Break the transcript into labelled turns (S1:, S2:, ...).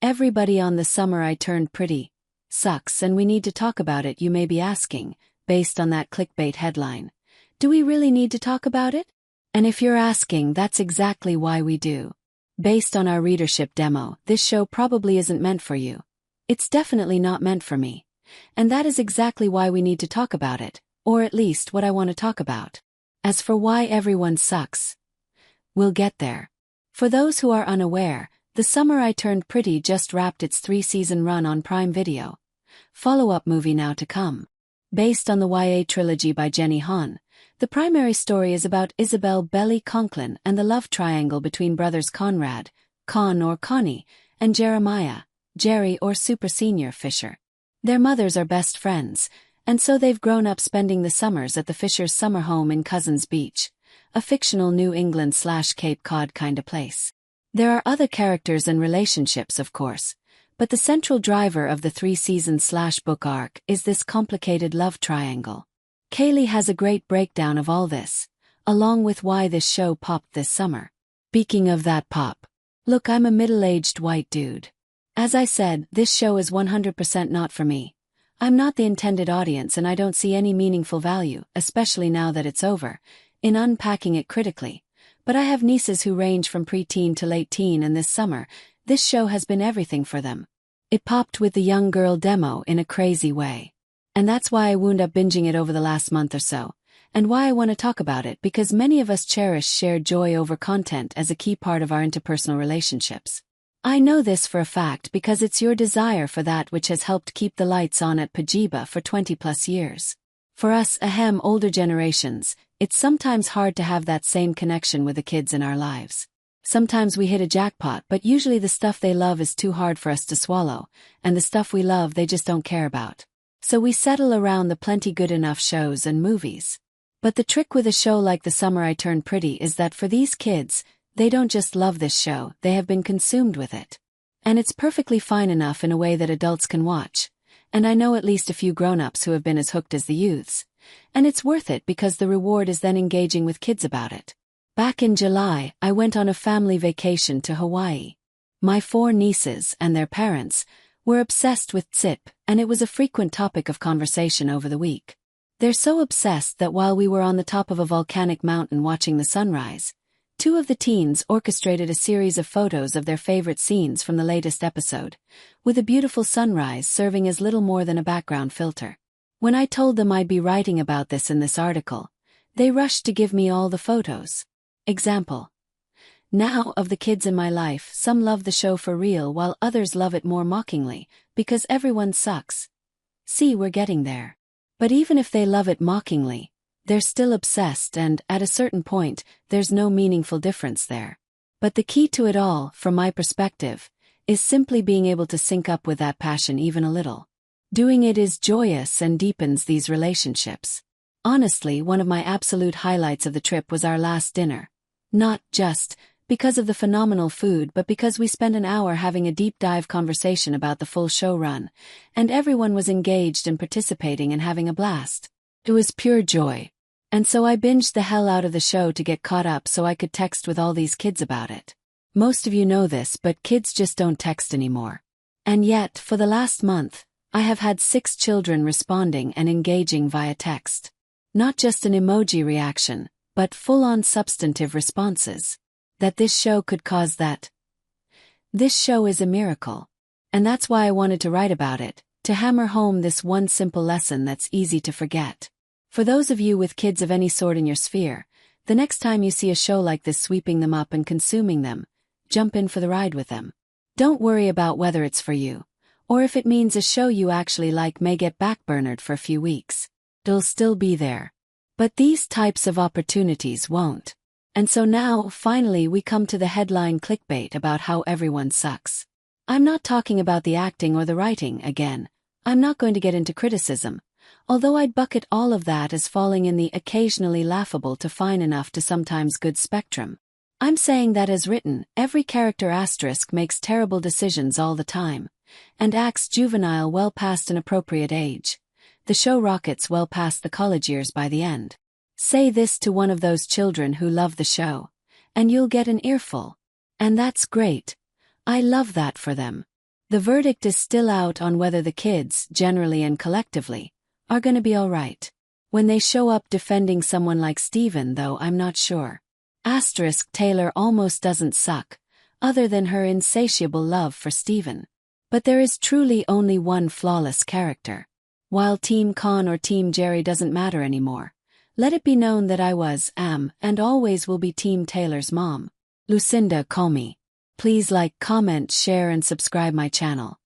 S1: Everybody on The Summer I Turned Pretty sucks, and we need to talk about it, you may be asking, based on that clickbait headline. Do we really need to talk about it? And if you're asking, that's exactly why we do. Based on our readership demo, this show probably isn't meant for you. It's definitely not meant for me. And that is exactly why we need to talk about it, or at least what I want to talk about. As for why everyone sucks, we'll get there. For those who are unaware, The Summer I Turned Pretty just wrapped its 3-season run on Prime Video. Follow-up movie now to come. Based on the YA trilogy by Jenny Han, the primary story is about Isabel Belly Conklin and the love triangle between brothers Conrad, Con or Connie, and Jeremiah, Jerry or Super Senior Fisher. Their mothers are best friends, and so they've grown up spending the summers at the Fishers' summer home in Cousins Beach, a fictional New England/Cape Cod kinda place. There are other characters and relationships, of course, but the central driver of the 3-season/book arc is this complicated love triangle. Kaylee has a great breakdown of all this, along with why this show popped this summer. Speaking of that pop, look, I'm a middle-aged white dude. As I said, this show is 100% not for me. I'm not the intended audience, and I don't see any meaningful value, especially now that it's over, in unpacking it critically. But I have nieces who range from pre-teen to late teen, and this summer, this show has been everything for them. It popped with the young girl demo in a crazy way. And that's why I wound up binging it over the last month or so, and why I want to talk about it, because many of us cherish shared joy over content as a key part of our interpersonal relationships. I know this for a fact because it's your desire for that which has helped keep the lights on at Pajiba for 20+ years. For us, older generations, it's sometimes hard to have that same connection with the kids in our lives. Sometimes we hit a jackpot, but usually the stuff they love is too hard for us to swallow, and the stuff we love they just don't care about. So we settle around the plenty good enough shows and movies. But the trick with a show like The Summer I Turned Pretty is that for these kids, they don't just love this show, they have been consumed with it. And it's perfectly fine enough in a way that adults can watch. And I know at least a few grown-ups who have been as hooked as the youths. And it's worth it because the reward is then engaging with kids about it. Back in July, I went on a family vacation to Hawaii. My 4 nieces and their parents were obsessed with Tsip, and it was a frequent topic of conversation over the week. They're so obsessed that while we were on the top of a volcanic mountain watching the sunrise, 2 of the teens orchestrated a series of photos of their favorite scenes from the latest episode, with a beautiful sunrise serving as little more than a background filter. When I told them I'd be writing about this in this article, they rushed to give me all the photos. Example. Now, of the kids in my life, some love the show for real while others love it more mockingly, because everyone sucks. See, we're getting there. But even if they love it mockingly, they're still obsessed, and, at a certain point, there's no meaningful difference there. But the key to it all, from my perspective, is simply being able to sync up with that passion even a little. Doing it is joyous and deepens these relationships. Honestly, one of my absolute highlights of the trip was our last dinner. Not just because of the phenomenal food, but because we spent an hour having a deep dive conversation about the full show run, and everyone was engaged and participating and having a blast. It was pure joy. And so I binged the hell out of the show to get caught up so I could text with all these kids about it. Most of you know this, but kids just don't text anymore. And yet, for the last month, I have had 6 children responding and engaging via text. Not just an emoji reaction, but full-on substantive responses. That this show could cause that. This show is a miracle. And that's why I wanted to write about it, to hammer home this one simple lesson that's easy to forget. For those of you with kids of any sort in your sphere, the next time you see a show like this sweeping them up and consuming them, jump in for the ride with them. Don't worry about whether it's for you, or if it means a show you actually like may get backburnered for a few weeks. It'll still be there. But these types of opportunities won't. And so now, finally, we come to the headline clickbait about how everyone sucks. I'm not talking about the acting or the writing again. I'm not going to get into criticism, although I'd bucket all of that as falling in the occasionally laughable to fine enough to sometimes good spectrum. I'm saying that as written, every character asterisk makes terrible decisions all the time, and acts juvenile well past an appropriate age. The show rockets well past the college years by the end. Say this to one of those children who love the show, and you'll get an earful. And that's great. I love that for them. The verdict is still out on whether the kids, generally and collectively, are gonna be alright. When they show up defending someone like Steven, though, I'm not sure. Asterisk Taylor almost doesn't suck, other than her insatiable love for Steven. But there is truly only one flawless character. While Team Con or Team Jerry doesn't matter anymore, let it be known that I am, and always will be Team Taylor's mom. Lucinda Comey. Please like, comment, share and subscribe my channel.